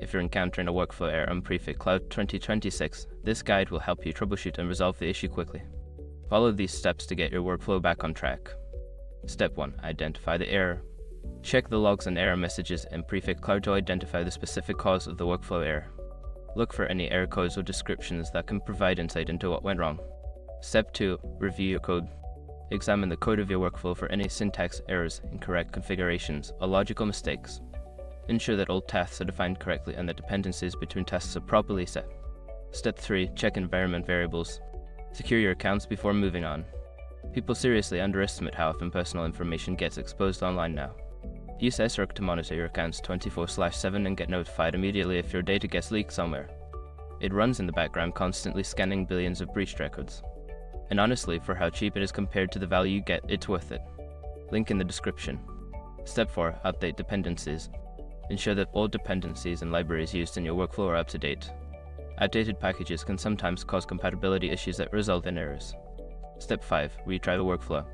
if you're encountering a workflow error on Prefect Cloud 2026. This guide will help you troubleshoot and resolve the issue quickly. Follow these steps to get your workflow back on track. Step 1. Identify the error. Check the logs and error messages in Prefect Cloud to identify the specific cause of the workflow error. Look for any error codes or descriptions that can provide insight into what went wrong. Step 2. Review your code. Examine the code of your workflow for any syntax errors, incorrect configurations, or logical mistakes. Ensure that all tasks are defined correctly and the dependencies between tasks are properly set. Step 3. Check environment variables. Secure your accounts before moving on. People seriously underestimate how often personal information gets exposed online now. Use SROC to monitor your accounts 24/7 and get notified immediately if your data gets leaked somewhere. It runs in the background, constantly scanning billions of breached records. And honestly, for how cheap it is compared to the value you get, it's worth it. Link in the description. Step 4. Update dependencies. Ensure that all dependencies and libraries used in your workflow are up to date. Outdated packages can sometimes cause compatibility issues that result in errors. Step 5. Retry the workflow.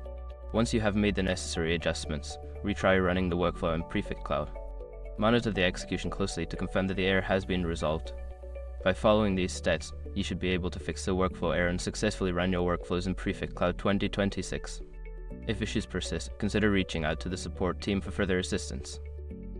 Once you have made the necessary adjustments, retry running the workflow in Prefect Cloud. Monitor the execution closely to confirm that the error has been resolved. By following these steps, you should be able to fix the workflow error and successfully run your workflows in Prefect Cloud 2026. If issues persist, consider reaching out to the support team for further assistance.